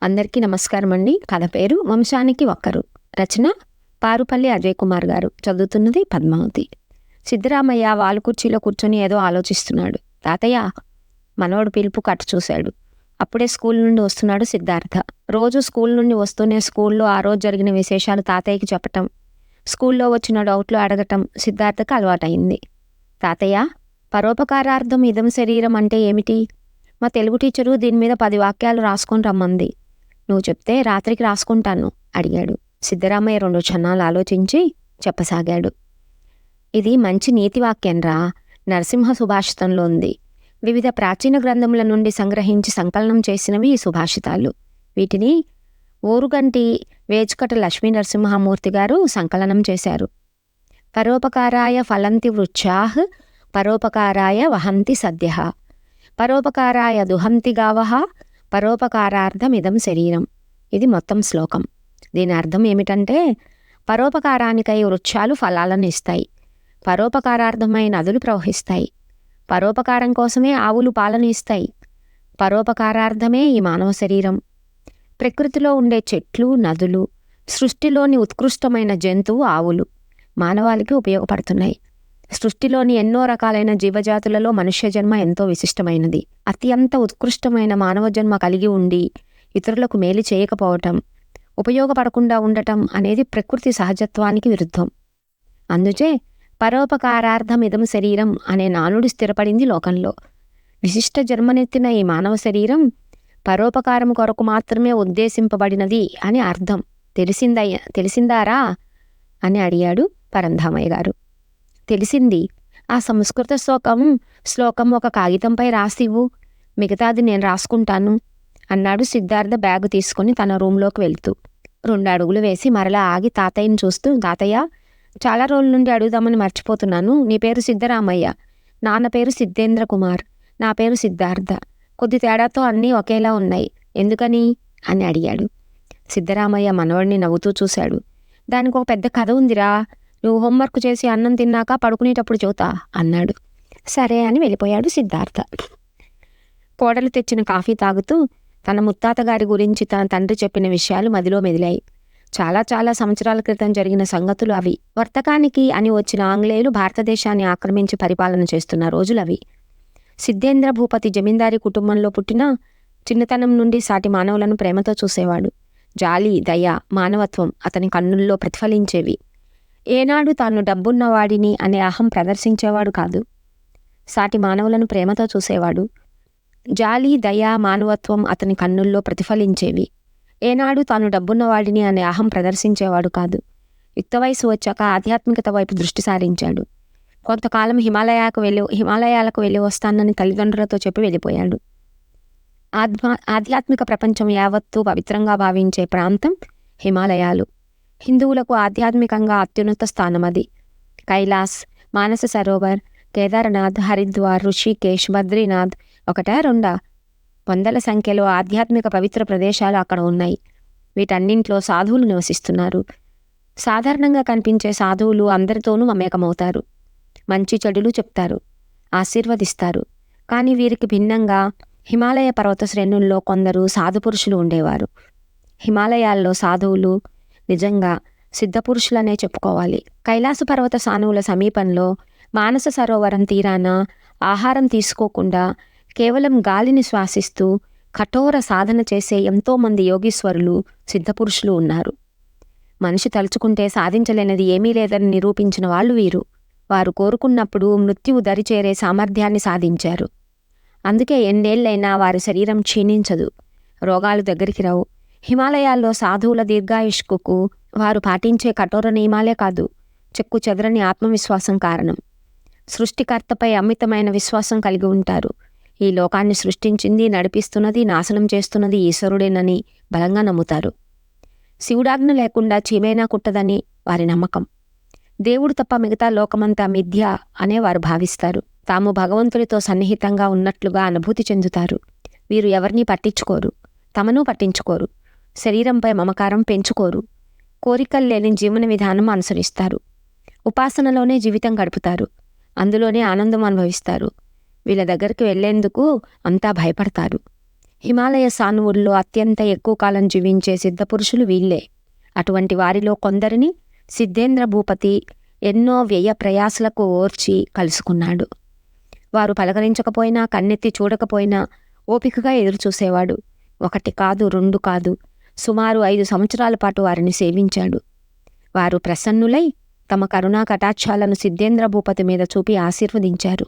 అందరికీ నమస్కారం అండి. కథ పేరు వంశానికి ఒక్కరు. రచన పారుపల్లి అజయ్ కుమార్ గారు. చదువుతున్నది పద్మావతి. సిద్ధరామయ్య వాలుకుర్చీలో కూర్చొని ఏదో ఆలోచిస్తున్నాడు. తాతయ్య, మనవడు పిలుపు కట్టు చూశాడు. అప్పుడే స్కూల్ నుండి వస్తున్నాడు సిద్ధార్థ. రోజు స్కూల్ నుండి వస్తూనే స్కూల్లో ఆ రోజు జరిగిన విశేషాలు తాతయ్యకి చెప్పటం, స్కూల్లో వచ్చిన డౌట్లు అడగటం సిద్ధార్థకు అలవాటైంది. తాతయ్య, పరోపకారార్థం ఇదం శరీరం అంటే ఏమిటి? మా తెలుగు టీచరు దీని మీద 10 వాక్యాలు రాసుకొని రమ్మంది. నువ్వు చెప్తే రాత్రికి రాసుకుంటాను అడిగాడు. సిద్ధరామయ్య 2 క్షణాలు ఆలోచించి చెప్పసాగాడు. ఇది మంచి నీతివాక్యంరా. నరసింహ సుభాషితంలో ఉంది. వివిధ ప్రాచీన గ్రంథముల నుండి సంగ్రహించి సంకలనం చేసినవి ఈ సుభాషితాలు. వీటిని ఓరుగంటి వేచుకట లక్ష్మీ నరసింహమూర్తి గారు సంకలనం చేశారు. పరోపకారాయ ఫలంతి వృక్షాః, పరోపకారాయ వహంతి సద్యః, పరోపకారాయ దుహంతి గావః, పరోపకారార్థమిదం శరీరం. ఇది మొత్తం శ్లోకం. దీని అర్థం ఏమిటంటే, పరోపకారానికై వృక్షాలు ఫలాలను ఇస్తాయి, పరోపకారార్థమై నదులు ప్రవహిస్తాయి, పరోపకారం కోసమే ఆవులు పాలను ఇస్తాయి, పరోపకారార్థమే ఈ మానవ శరీరం. ప్రకృతిలో ఉండే చెట్లు, నదులు, సృష్టిలోని ఉత్కృష్టమైన జంతువు ఆవులు మానవాళికి ఉపయోగపడుతున్నాయి. సృష్టిలోని ఎన్నో రకాలైన జీవజాతులలో మనుష్య జన్మ ఎంతో విశిష్టమైనది. అత్యంత ఉత్కృష్టమైన మానవ జన్మ కలిగి ఉండి ఇతరులకు మేలు చేయకపోవటం, ఉపయోగపడకుండా ఉండటం అనేది ప్రకృతి సహజత్వానికి విరుద్ధం. అందుచే పరోపకారార్థం ఇదం శరీరం అనే నానుడి స్థిరపడింది లోకంలో. విశిష్ట జన్మనెత్తిన ఈ మానవ శరీరం పరోపకారం కొరకు మాత్రమే ఉద్దేశింపబడినది అని అర్థం. తెలిసిందారా అని అడిగాడు పరంధామయ్య గారు. తెలిసింది. ఆ సంస్కృత శ్లోకం ఒక కాగితంపై రాసివ్వు, మిగతాది నేను రాసుకుంటాను అన్నాడు సిద్ధార్థ బ్యాగు తీసుకుని తన రూంలోకి వెళ్తూ. 2 అడుగులు వేసి మరలా ఆగి తాతయ్యని చూస్తూ, తాతయ్య, చాలా రోజుల నుండి అడుగుదామని మర్చిపోతున్నాను. నీ పేరు సిద్ధరామయ్య, నాన్న పేరు సిద్ధేంద్ర కుమార్, నా పేరు సిద్ధార్థ. కొద్ది తేడాతో అన్నీ ఒకేలా ఉన్నాయి, ఎందుకని అని అడిగాడు. సిద్ధరామయ్య మనవడిని నవ్వుతూ చూశాడు. దానికి ఒక పెద్ద కథ ఉందిరా. నువ్వు హోంవర్క్ చేసి అన్నం తిన్నాక పడుకునేటప్పుడు చూతా అన్నాడు. సరే అని వెళ్ళిపోయాడు సిద్ధార్థ. కోడలు తెచ్చిన కాఫీ తాగుతూ తన ముత్తాతగారి గురించి తన తండ్రి చెప్పిన విషయాలు మదిలో మెదిలాయి. చాలా చాలా సంవత్సరాల క్రితం జరిగిన సంగతులు అవి. వర్తకానికి అని వచ్చిన ఆంగ్లేయులు భారతదేశాన్ని ఆక్రమించి పరిపాలన చేస్తున్న రోజులవి. సిద్ధేంద్ర భూపతి జమీందారీ కుటుంబంలో పుట్టిన చిన్నతనం నుండి సాటి మానవులను ప్రేమతో చూసేవాడు. జాలి, దయ, మానవత్వం అతని కన్నుల్లో ప్రతిఫలించేవి. ఏనాడు తాను డబ్బున్నవాడిని అనే అహం ప్రదర్శించేవాడు కాదు. సాటి మానవులను ప్రేమతో చూసేవాడు. జాలి, దయ, మానవత్వం అతని కన్నుల్లో ప్రతిఫలించేవి. ఏనాడు తాను డబ్బున్నవాడిని అనే అహం ప్రదర్శించేవాడు కాదు. యుక్త వయసు వచ్చాక ఆధ్యాత్మికత వైపు దృష్టి సారించాడు. కొంతకాలం హిమాలయాలకు వెళ్ళి వస్తానని తల్లిదండ్రులతో చెప్పి వెళ్ళిపోయాడు. ఆధ్యాత్మిక ప్రపంచం యావత్తూ పవిత్రంగా భావించే ప్రాంతం హిమాలయాలు. హిందువులకు ఆధ్యాత్మికంగా అత్యున్నత స్థానం అది. కైలాస్, మానస సరోవర్, కేదార్నాథ్, హరిద్వార్, ఋషికేశ్, బద్రీనాథ్ ఒకటా రెండా? వందల సంఖ్యలో ఆధ్యాత్మిక పవిత్ర ప్రదేశాలు అక్కడ ఉన్నాయి. వీటన్నింట్లో సాధువులు నివసిస్తున్నారు. సాధారణంగా కనిపించే సాధువులు అందరితోనూ మమేకమవుతారు. మంచి చెడులు చెప్తారు, ఆశీర్వదిస్తారు. కానీ వీరికి భిన్నంగా హిమాలయ పర్వత శ్రేణుల్లో కొందరు సాధుపురుషులు ఉండేవారు. హిమాలయాల్లో సాధువులు నిజంగా సిద్ధపురుషులనే చెప్పుకోవాలి. కైలాస పర్వత సానువుల సమీపంలో మానస సరోవరం తీరాన ఆహారం తీసుకోకుండా కేవలం గాలిని శ్వాసిస్తూ కఠోర సాధన చేసే ఎంతోమంది యోగీశ్వరులు, సిద్ధపురుషులు ఉన్నారు. మనిషి తలుచుకుంటే సాధించలేనిది ఏమీ లేదని నిరూపించిన వాళ్ళు వీరు. వారు కోరుకున్నప్పుడు మృత్యువు దరిచేరే సామర్థ్యాన్ని సాధించారు. అందుకే ఎన్నేళ్లైనా వారి శరీరం క్షీణించదు, రోగాలు దగ్గరికి రావు. హిమాలయాల్లో సాధువుల దీర్ఘాయుష్కు వారు పాటించే కఠోర నియమాలే కాదు, చెక్కు చెదరని ఆత్మవిశ్వాసం కారణం. సృష్టికర్తపై అమితమైన విశ్వాసం కలిగి ఉంటారు. ఈ లోకాన్ని సృష్టించింది, నడిపిస్తున్నది, నాశనం చేస్తున్నది ఈశ్వరుడేనని బలంగా నమ్ముతారు. శివుడాజ్ఞ లేకుండా చీమైనా కుట్టదని వారి నమ్మకం. దేవుడు తప్ప మిగతా లోకమంతా మిథ్య అనే వారు భావిస్తారు. తాము భగవంతుడితో సన్నిహితంగా ఉన్నట్లుగా అనుభూతి చెందుతారు. వీరు ఎవరినీ పట్టించుకోరు, తమను పట్టించుకోరు. శరీరంపై మమకారం పెంచుకోరు. కోరికలు లేని జీవన విధానం అనుసరిస్తారు. ఉపాసనలోనే జీవితం గడుపుతారు. అందులోనే ఆనందం అనుభవిస్తారు. వీళ్ళ దగ్గరికి వెళ్లేందుకు అంతా భయపడతారు. హిమాలయ సానువుల్లో అత్యంత ఎక్కువ కాలం జీవించే సిద్ధపురుషులు వీళ్ళే. అటువంటి వారిలో కొందరిని సిద్ధేంద్ర భూపతి ఎన్నో వ్యయ ప్రయాసలకు ఓర్చి కలుసుకున్నాడు. వారు పలకరించకపోయినా, కన్నెత్తి చూడకపోయినా ఓపికగా ఎదురుచూసేవాడు. 1 కాదు, 2 కాదు, సుమారు 5 సంవత్సరాల పాటు వారిని సేవించాడు. వారు ప్రసన్నులై తమ కరుణా కటాక్షాలను సిద్ధేంద్ర భూపతి మీద చూపి ఆశీర్వదించారు.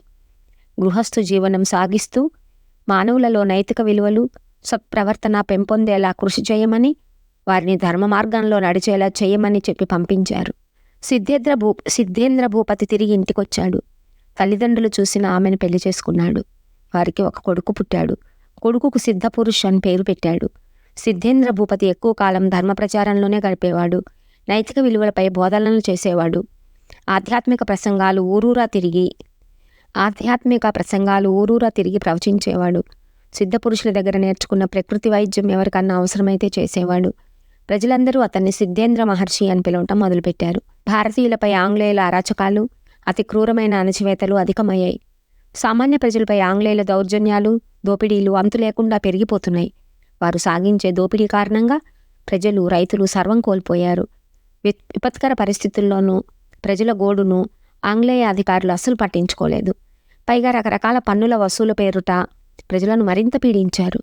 గృహస్థు జీవనం సాగిస్తూ మానవులలో నైతిక విలువలు, సత్ప్రవర్తన పెంపొందేలా కృషి చేయమని, వారిని ధర్మ మార్గంలో నడిచేలా చేయమని చెప్పి పంపించారు. సిద్ధేంద్ర భూపతి తిరిగి ఇంటికొచ్చాడు. తల్లిదండ్రులు చూసిన ఆమెను పెళ్లి చేసుకున్నాడు. వారికి ఒక కొడుకు పుట్టాడు. కొడుకుకు సిద్ధపురుష్ అని పేరు పెట్టాడు. సిద్ధేంద్ర భూపతి ఎక్కువ కాలం ధర్మ ప్రచారంలోనే గడిపేవాడు. నైతిక విలువలపై బోధనలు చేసేవాడు. ఆధ్యాత్మిక ప్రసంగాలు ఊరూరా తిరిగి ప్రవచించేవాడు. సిద్ధపురుషుల దగ్గర నేర్చుకున్న ప్రకృతి వైద్యం ఎవరికన్నా అవసరమైతే చేసేవాడు. ప్రజలందరూ అతన్ని సిద్ధేంద్ర మహర్షి అని పిలవటం మొదలుపెట్టారు. భారతీయులపై ఆంగ్లేయుల అరాచకాలు, అతి క్రూరమైన అణచివేతలు అధికమయ్యాయి. సామాన్య ప్రజలపై ఆంగ్లేయుల దౌర్జన్యాలు, దోపిడీలు అంతు లేకుండా పెరిగిపోతున్నాయి. వారు సాగించే దోపిడీ కారణంగా ప్రజలు, రైతులు సర్వం కోల్పోయారు. విపత్కర పరిస్థితుల్లోనూ ప్రజల గోడును ఆంగ్లేయ అధికారులు అస్సలు పట్టించుకోలేదు. పైగా రకరకాల పన్నుల వసూలు పేరుట ప్రజలను మరింత పీడించారు.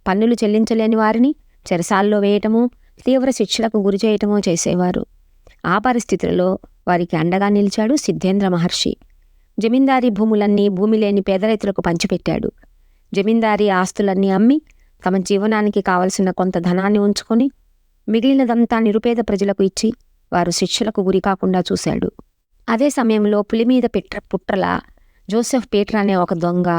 పన్నులు చెల్లించలేని వారిని చెరసాల్లో వేయటమూ, తీవ్ర శిక్షలకు గురి చేయటమూ చేసేవారు. ఆ పరిస్థితులలో వారికి అండగా నిలిచాడు సిద్ధేంద్ర మహర్షి. జమీందారీ భూములన్నీ భూమి లేని పేద రైతులకు పంచిపెట్టాడు. జమీందారీ ఆస్తులన్నీ అమ్మి తమ జీవనానికి కావలసిన కొంత ధనాన్ని ఉంచుకొని మిగిలినదంతా నిరుపేద ప్రజలకు ఇచ్చి వారు శిక్షలకు గురి కాకుండా చూశాడు. అదే సమయంలో పులిమీద పుట్రల జోసెఫ్ పీటర్ అనే ఒక దొంగ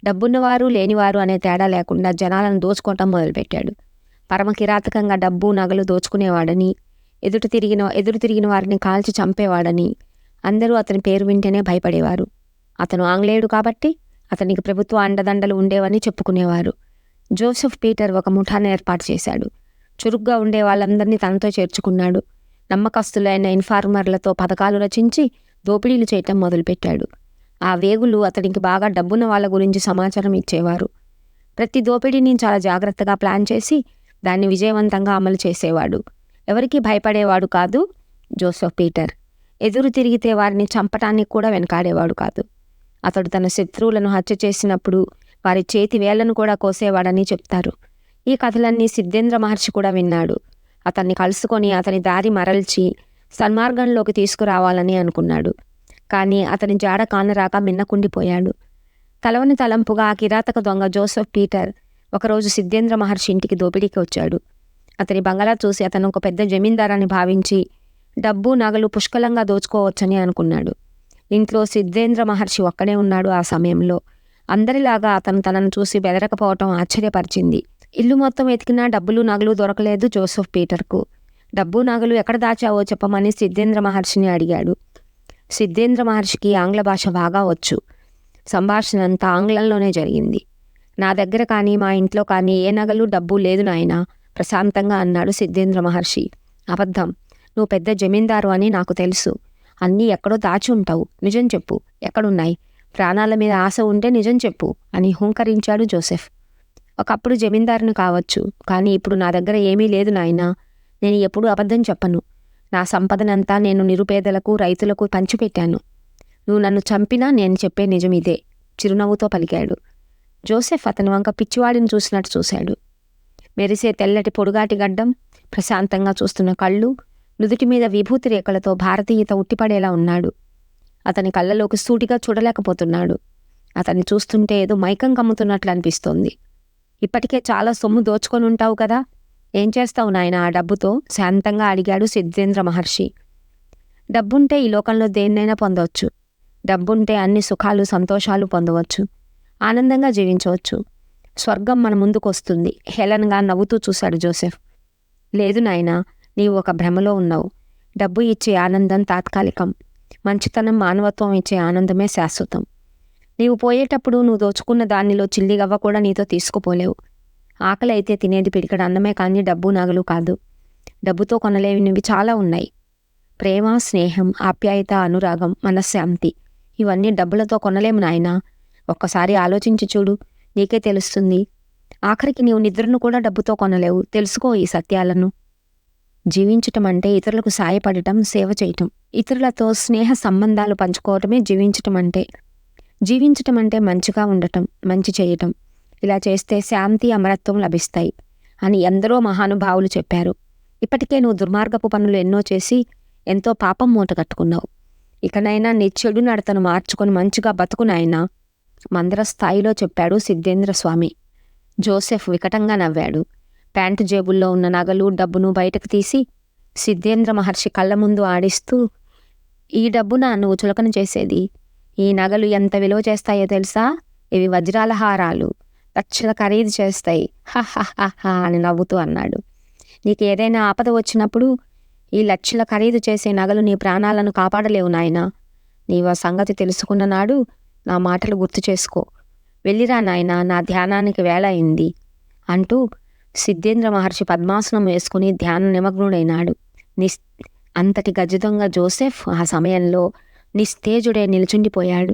డబ్బున్నవారు లేనివారు అనే తేడా లేకుండా జనాలను దోచుకోవటం మొదలుపెట్టాడు. పరమ కిరాతకంగా డబ్బు, నగలు దోచుకునేవాడని, ఎదురు తిరిగిన వారిని కాల్చి చంపేవాడని అందరూ అతని పేరు వింటేనే భయపడేవారు. అతను ఆంగ్లేయుడు కాబట్టి అతనికి ప్రభుత్వ అండదండలు ఉండేవని చెప్పుకునేవారు. జోసెఫ్ పీటర్ ఒక ముఠాను ఏర్పాటు చేశాడు. చురుగ్గా ఉండే వాళ్ళందరినీ తనతో చేర్చుకున్నాడు. నమ్మకస్తులైన ఇన్ఫార్మర్లతో పథకాలు రచించి దోపిడీలు చేయటం మొదలుపెట్టాడు. ఆ వేగులు అతనికి బాగా డబ్బున్న వాళ్ళ గురించి సమాచారం ఇచ్చేవారు. ప్రతి దోపిడీని చాలా జాగ్రత్తగా ప్లాన్ చేసి దాన్ని విజయవంతంగా అమలు చేసేవాడు. ఎవరికీ భయపడేవాడు కాదు జోసెఫ్ పీటర్. ఎదురు తిరిగితే వారిని చంపటానికి కూడా వెనకాడేవాడు కాదు. అతడు తన శత్రువులను హత్య చేసినప్పుడు వారి చేతి వేళ్లను కూడా కోసేవాడని చెప్తారు. ఈ కథలన్నీ సిద్ధేంద్ర మహర్షి కూడా విన్నాడు. అతన్ని కలుసుకొని అతని దారి మరల్చి సన్మార్గంలోకి తీసుకురావాలని అనుకున్నాడు. కానీ అతని జాడ కానరాక మిన్నకుండిపోయాడు. తలవని తలంపుగా ఆ కిరాతక దొంగ జోసెఫ్ పీటర్ ఒకరోజు సిద్ధేంద్ర మహర్షి ఇంటికి దోపిడీకి వచ్చాడు. అతని బంగళా చూసి అతను ఒక పెద్ద జమీందారాన్ని భావించి డబ్బు, నగలు పుష్కలంగా దోచుకోవచ్చని అనుకున్నాడు. ఇంట్లో సిద్ధేంద్ర మహర్షి ఒక్కడే ఉన్నాడు. ఆ సమయంలో అందరిలాగా అతను తనను చూసి బెదరకపోవటం ఆశ్చర్యపరిచింది. ఇల్లు మొత్తం వెతికినా డబ్బులు, నగలు దొరకలేదు జోసెఫ్ పీటర్కు. డబ్బు, నగలు ఎక్కడ దాచావో చెప్పమని సిద్ధేంద్ర మహర్షిని అడిగాడు. సిద్ధేంద్ర మహర్షికి ఆంగ్ల భాష బాగా వచ్చు. సంభాషణ అంతా ఆంగ్లంలోనే జరిగింది. నా దగ్గర కానీ మా ఇంట్లో కానీ ఏ నగలు, డబ్బు లేదు నాయనా, ప్రశాంతంగా అన్నాడు సిద్ధేంద్ర మహర్షి. అబద్ధం. నువ్వు పెద్ద జమీందారు అని నాకు తెలుసు. అన్నీ ఎక్కడో దాచి ఉంటావు. నిజం చెప్పు, ఎక్కడున్నాయి? ప్రాణాల మీద ఆశ ఉంటే నిజం చెప్పు అని హుంకరించాడు జోసెఫ్. ఒకప్పుడు జమీందారుని కావచ్చు, కానీ ఇప్పుడు నా దగ్గర ఏమీ లేదు నాయనా. నేను ఎప్పుడూ అబద్ధం చెప్పను. నా సంపదనంతా నేను నిరుపేదలకు, రైతులకు పంచిపెట్టాను. నువ్వు నన్ను చంపినా నేను చెప్పే నిజం ఇదే, చిరునవ్వుతో పలికాడు. జోసెఫ్ అతని వంక పిచ్చివాడిని చూసినట్టు చూశాడు. మెరిసే తెల్లటి పొడుగాటి గడ్డం, ప్రశాంతంగా చూస్తున్న కళ్ళు, నుదుటి మీద విభూతి రేఖలతో భారతీయత ఉట్టిపడేలా ఉన్నాడు. అతని కళ్ళలోకి సూటిగా చూడలేకపోతున్నాడు. అతన్ని చూస్తుంటే ఏదో మైకం కమ్ముతున్నట్లు అనిపిస్తోంది. ఇప్పటికే చాలా సొమ్ము దోచుకొని ఉంటావు కదా, ఏం చేస్తావు నాయన ఆ డబ్బుతో? శాంతంగా అడిగాడు సిద్ధేంద్ర మహర్షి. డబ్బుంటే ఈ లోకంలో దేన్నైనా పొందవచ్చు. డబ్బుంటే అన్ని సుఖాలు, సంతోషాలు పొందవచ్చు. ఆనందంగా జీవించవచ్చు. స్వర్గం మన ముందుకు వస్తుంది. హేళనగా నవ్వుతూ చూశాడు జోసెఫ్. లేదు నాయనా, నీవు ఒక భ్రమలో ఉన్నావు. డబ్బు ఇచ్చే ఆనందం తాత్కాలికం. మంచితనం, మానవత్వం ఇచ్చే ఆనందమే శాశ్వతం. నీవు పోయేటప్పుడు నువ్వు దోచుకున్న దానిలో చిల్లిగవ్వ కూడా నీతో తీసుకుపోలేవు. ఆకలి అయితే తినేది పిడికడ అన్నమే కానీ డబ్బు, నగలు కాదు. డబ్బుతో కొనలేనివి చాలా ఉన్నాయి. ప్రేమ, స్నేహం, ఆప్యాయత, అనురాగం, మనశ్శాంతి ఇవన్నీ డబ్బులతో కొనలేము నాయనా. ఒక్కసారి ఆలోచించి చూడు, నీకే తెలుస్తుంది. ఆఖరికి నీవు నిద్రను కూడా డబ్బుతో కొనలేవు. తెలుసుకో ఈ సత్యాలను. జీవించటం అంటే ఇతరులకు సాయపడటం, సేవ చేయటం, ఇతరులతో స్నేహ సంబంధాలు పంచుకోవటమే జీవించటం అంటే. జీవించటం అంటే మంచిగా ఉండటం, మంచి చేయటం. ఇలా చేస్తే శాంతి, అమరత్వం లభిస్తాయి అని ఎందరో మహానుభావులు చెప్పారు. ఇప్పటికే నువ్వు దుర్మార్గపు పనులు ఎన్నో చేసి ఎంతో పాపం మూట కట్టుకున్నావు. ఇకనైనా నీ చెడు నడతను మార్చుకొని మంచిగా బతుకు నాయనా, మందర స్థాయిలో చెప్పాడు సిద్ధేంద్ర స్వామి. జోసెఫ్ వికటంగా నవ్వాడు. ప్యాంటు జేబుల్లో ఉన్న నగలు, డబ్బును బయటకు తీసి సిద్ధేంద్ర మహర్షి కళ్ళ ముందు ఆడిస్తూ, ఈ డబ్బున నువ్వు చులకన చేసేది? ఈ నగలు ఎంత విలువ చేస్తాయో తెలుసా? ఇవి వజ్రాల హారాలు, లక్షల ఖరీదు చేస్తాయి. హహహహ అని నవ్వుతూ అన్నాడు. నీకు ఏదైనా ఆపద వచ్చినప్పుడు ఈ లక్షల ఖరీదు చేసే నగలు నీ ప్రాణాలను కాపాడలేవు నాయనా. నీవు ఆ సంగతి తెలుసుకున్న నాడు నా మాటలు గుర్తు చేసుకో. వెళ్ళిరా నాయనా, నా ధ్యానానికి వేళ అయింది అంటూ సిద్ధేంద్ర మహర్షి పద్మాసనం వేసుకుని ధ్యాన నిమగ్నుడైనాడు. అంతటి గజదొంగ జోసెఫ్ ఆ సమయంలో నిస్తేజుడే నిల్చుండిపోయాడు.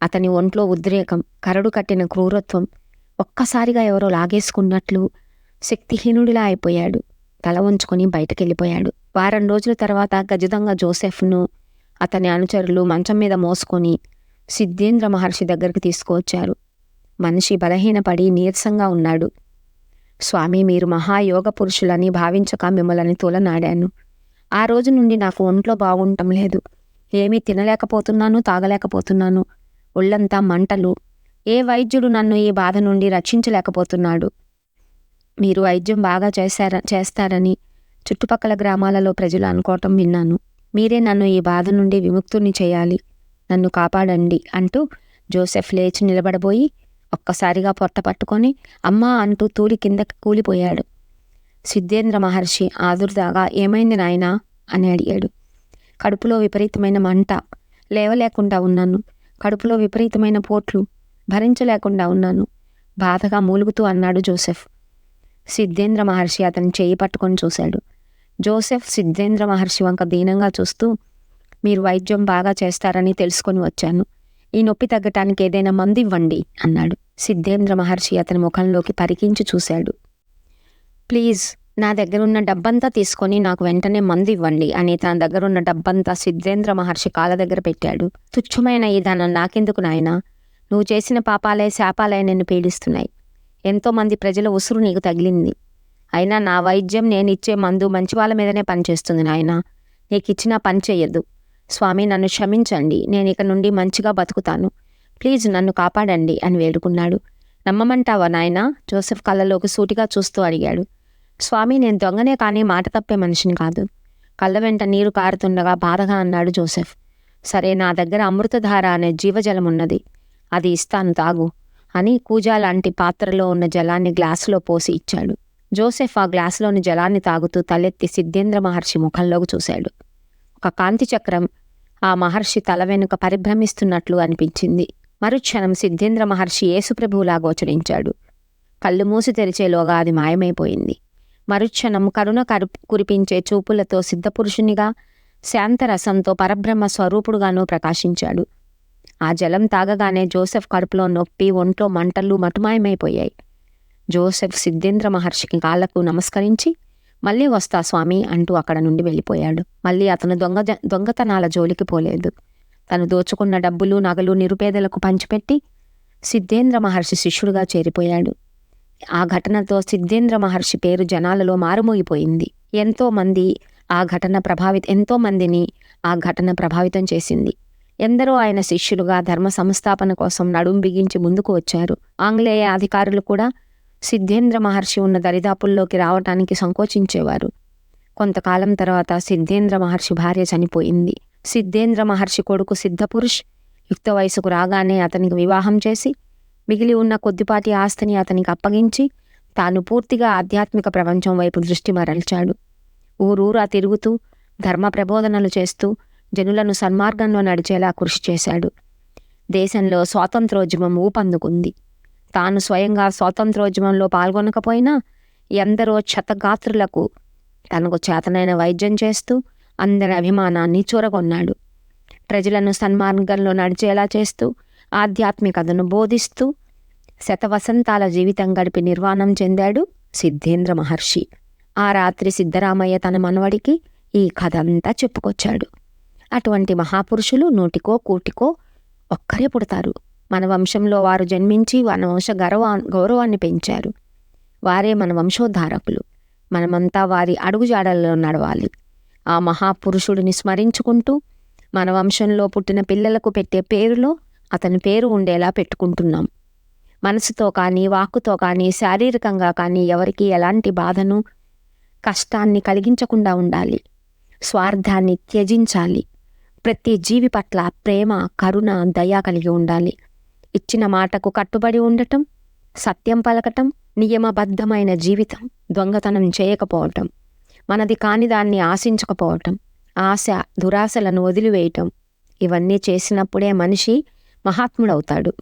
అతని ఒంట్లో ఉద్రేకం, కరడు కట్టిన క్రూరత్వం, ఒక్కసారిగా ఎవరో లాగేసుకున్నట్లు శక్తిహీనుడిలా అయిపోయాడు. తల వంచుకొని బయటకెళ్ళిపోయాడు. వారం రోజుల తర్వాత గజదొంగ జోసెఫ్ను అతని అనుచరులు మంచం మీద మోసుకొని సిద్ధేంద్ర మహర్షి దగ్గరికి తీసుకువచ్చారు. మనిషి బలహీనపడి నీరసంగా ఉన్నాడు. స్వామి, మీరు మహాయోగ పురుషులని భావించక మిమ్మల్ని తోలనాడాను. ఆ రోజు నుండి నాకు ఒంట్లో బాగుండటం లేదు. ఏమీ తినలేకపోతున్నాను, తాగలేకపోతున్నాను. ఒళ్ళంతా మంటలు. ఏ వైద్యుడు నన్ను ఈ బాధ నుండి రక్షించలేకపోతున్నాడు. మీరు వైద్యం బాగా చేస్తారని చుట్టుపక్కల గ్రామాలలో ప్రజలు అనుకోవటం విన్నాను. మీరే నన్ను ఈ బాధ నుండి విముక్తుని చేయాలి, నన్ను కాపాడండి అంటూ జోసెఫ్ లేచి నిలబడబోయి ఒక్కసారిగా పొట్ట పట్టుకొని అమ్మా అంటూ తూలి కిందకి కూలిపోయాడు. సిద్ధేంద్ర మహర్షి ఆదుర్దాగా ఏమైంది నాయనా అని అడిగాడు. కడుపులో విపరీతమైన మంట, లేవలేకుండా ఉన్నాను. కడుపులో విపరీతమైన పోట్లు, భరించలేకుండా ఉన్నాను బాధగా మూలుగుతూ అన్నాడు జోసెఫ్. సిద్ధేంద్ర మహర్షి అతని చేయి పట్టుకొని చూశాడు. జోసెఫ్ సిద్ధేంద్ర మహర్షి వంక దీనంగా చూస్తూ, మీరు వైద్యం బాగా చేస్తారని తెలుసుకొని వచ్చాను. ఈ నొప్పి తగ్గటానికి ఏదైనా మందు ఇవ్వండి అన్నాడు. సిద్ధేంద్ర మహర్షి అతని ముఖంలోకి పరికించి చూశాడు. ప్లీజ్, నా దగ్గరున్న డబ్బంతా తీసుకొని నాకు వెంటనే మందు ఇవ్వండి అని తన దగ్గరున్న డబ్బంతా సిద్ధేంద్ర మహర్షి కాళ్ళ దగ్గర పెట్టాడు. తుచ్చమైన ఈ ధనం నాకెందుకు నాయనా? నువ్వు చేసిన పాపాలే, శాపాలే నిన్ను పీడిస్తున్నాయి. ఎంతోమంది ప్రజల ఉసురు నీకు తగిలింది. అయినా నా వైద్యం, నేను ఇచ్చే మందు మంచి వాళ్ళ మీదనే పనిచేస్తుంది నాయనా. నీకు ఇచ్చినా పని చెయ్యదు. స్వామి, నన్ను క్షమించండి. నేను ఇక నుండి మంచిగా బతుకుతాను. ప్లీజ్ నన్ను కాపాడండి అని వేడుకున్నాడు. నమ్మమంటావా నాయనా? జోసెఫ్ కళ్ళలోకి సూటిగా చూస్తూ అడిగాడు. స్వామి, నేను దొంగనే కానీ మాట తప్పే మనిషిని కాదు. కళ్ళ వెంట నీరు కారుతుండగా బాధగా అన్నాడు జోసెఫ్. సరే, నా దగ్గర అమృతధార అనే జీవజలం ఉన్నది, అది ఇస్తాను, తాగు అని కూజా లాంటి పాత్రలో ఉన్న జలాన్ని గ్లాసులో పోసి ఇచ్చాడు. జోసెఫ్ ఆ గ్లాసులోని జలాన్ని తాగుతూ తలెత్తి సిద్ధేంద్ర మహర్షి ముఖంలోకి చూశాడు. ఒక కాంతి చక్రం ఆ మహర్షి తల వెనుక పరిభ్రమిస్తున్నట్లు అనిపించింది. మరుక్షణం సిద్ధేంద్ర మహర్షి యేసుప్రభువులా గోచరించాడు. కళ్ళు మూసి తెరిచేలోగా అది మాయమైపోయింది. మరుక్షణం కరుణ కురిపించే చూపులతో సిద్ధపురుషునిగా, శాంతరసంతో పరబ్రహ్మ స్వరూపుడుగానూ ప్రకాశించాడు. ఆ జలం తాగగానే జోసెఫ్ కడుపులో నొప్పి, ఒంట్లో మంటలు మటుమాయమైపోయాయి. జోసెఫ్ సిద్ధేంద్ర మహర్షికి కాళ్లకు నమస్కరించి, మళ్ళీ వస్తా స్వామి అంటూ అక్కడ నుండి వెళ్ళిపోయాడు. మళ్ళీ అతను దొంగతనాల జోలికి పోలేదు. తను దోచుకున్న డబ్బులు, నగలు నిరుపేదలకు పంచిపెట్టి సిద్ధేంద్ర మహర్షి శిష్యుడిగా చేరిపోయాడు. ఆ ఘటనతో సిద్ధేంద్ర మహర్షి పేరు జనాలలో మారుమోగిపోయింది. ఎంతో మందిని ఆ ఘటన ప్రభావితం చేసింది. ఎందరో ఆయన శిష్యులుగా ధర్మ సంస్థాపన కోసం నడుం బిగించి ముందుకు వచ్చారు. ఆంగ్లేయ అధికారులు కూడా సిద్ధేంద్ర మహర్షి ఉన్న దరిదాపుల్లోకి రావటానికి సంకోచించేవారు. కొంతకాలం తర్వాత సిద్ధేంద్ర మహర్షి భార్య చనిపోయింది. సిద్ధేంద్ర మహర్షి కొడుకు సిద్ధపురుష్ యుక్త వయసుకు రాగానే అతనికి వివాహం చేసి మిగిలి ఉన్న కొద్దిపాటి ఆస్తిని అతనికి అప్పగించి తాను పూర్తిగా ఆధ్యాత్మిక ప్రపంచం వైపు దృష్టి మరల్చాడు. ఊరూరా తిరుగుతూ ధర్మ ప్రబోధనలు చేస్తూ జనులను సన్మార్గంలో నడిచేలా కృషి చేశాడు. దేశంలో స్వాతంత్రోద్యమం ఊపందుకుంది. తాను స్వయంగా స్వాతంత్రోద్యమంలో పాల్గొనకపోయినా ఎందరో క్షతగాత్రులకు తనకు చేతనైన వైద్యం చేస్తూ అందరి అభిమానాన్ని చూరగొన్నాడు. ప్రజలను సన్మార్గంలో నడిచేలా చేస్తూ ఆధ్యాత్మికతను బోధిస్తూ శతవసంతాల జీవితం గడిపి నిర్వాణం చెందాడు సిద్ధేంద్ర మహర్షి. ఆ రాత్రి సిద్ధరామయ్య తన మనవడికి ఈ కథ అంతా చెప్పుకొచ్చాడు. అటువంటి మహాపురుషులు నూటికో కూటికో ఒక్కరే పుడతారు. మన వంశంలో వారు జన్మించి మన వంశ గౌరవాన్ని పెంచారు. వారే మన వంశోద్ధారకులు. మనమంతా వారి అడుగుజాడల్లో నడవాలి. ఆ మహాపురుషుడిని స్మరించుకుంటూ మన వంశంలో పుట్టిన పిల్లలకు పెట్టే పేరులో అతని పేరు ఉండేలా పెట్టుకుంటున్నాం. మనసుతో కానీ వాక్కుతో కానీ శారీరకంగా కానీ ఎవరికి ఎలాంటి బాధను కష్టాన్ని కలిగించకుండా ఉండాలి. స్వార్థాన్ని త్యజించాలి. ప్రతి జీవి పట్ల ప్రేమ, కరుణ, దయ కలిగి ఉండాలి. ఇచ్చిన మాటకు కట్టుబడి ఉండటం, సత్యం పలకటం, నియమబద్ధమైన జీవితం, దొంగతనం చేయకపోవటం, మనది కాని దాన్ని ఆశించకపోవటం, ఆశ దురాశలను వదిలివేయటం, ఇవన్నీ చేసినప్పుడే మనిషి మహాత్ముడవుతాడు.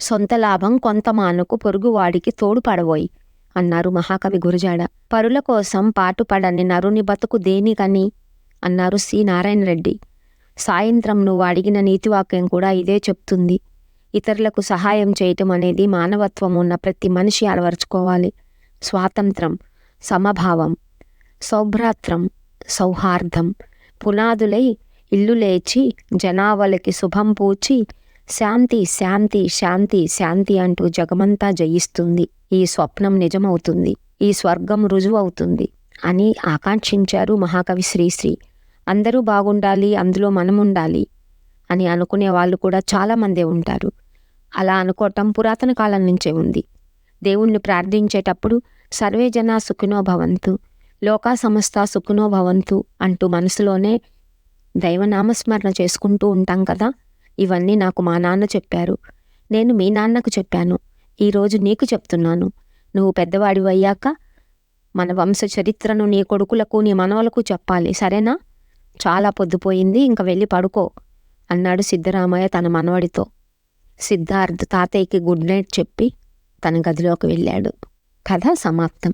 సొంత లాభం కొంత మానుకు పొరుగువాడికి తోడుపడబోయి అన్నారు మహాకవి గురజాడ. పరుల కోసం పాటుపడని నరుని బతుకు దేనికని అన్నారు సి నారాయణ రెడ్డి. సాయంత్రం నువ్వు అడిగిన నీతివాక్యం కూడా ఇదే చెప్తుంది. ఇతరులకు సహాయం చేయటం అనేది మానవత్వం ఉన్న ప్రతి మనిషి అలవర్చుకోవాలి. స్వాతంత్రం, సమభావం, సౌభ్రాత్రం, సౌహార్దం పునాదులై ఇల్లు లేచి జనావళికి శుభం పూచి శాంతి శాంతి శాంతి శాంతి అంటూ జగమంతా జయిస్తుంది. ఈ స్వప్నం నిజమవుతుంది. ఈ స్వర్గం రుజువవుతుంది అని ఆకాంక్షించారు మహాకవి శ్రీశ్రీ. అందరూ బాగుండాలి, అందులో మనముండాలి అని అనుకునే వాళ్ళు కూడా చాలామందే ఉంటారు. అలా అనుకోవటం పురాతన కాలం నుంచే ఉంది. దేవుణ్ణి ప్రార్థించేటప్పుడు సర్వే జనా సుఖినో భవంతు, లోకా సమస్త సుఖినో భవంతు అంటూ మనసులోనే దైవనామస్మరణ చేసుకుంటూ ఉంటాం కదా. ఇవన్నీ నాకు మా నాన్న చెప్పారు. నేను మీ నాన్నకు చెప్పాను. ఈరోజు నీకు చెప్తున్నాను. నువ్వు పెద్దవాడివయ్యాక మన వంశ చరిత్రను నీ కొడుకులకు, నీ మనవలకు చెప్పాలి, సరేనా? చాలా పొద్దుపోయింది, ఇంక వెళ్ళి పడుకో అన్నాడు సిద్ధరామయ్య తన మనవడితో. సిద్ధార్థ్ తాతయ్యకి గుడ్ నైట్ చెప్పి తన గదిలోకి వెళ్ళాడు. కథ సమాప్తం.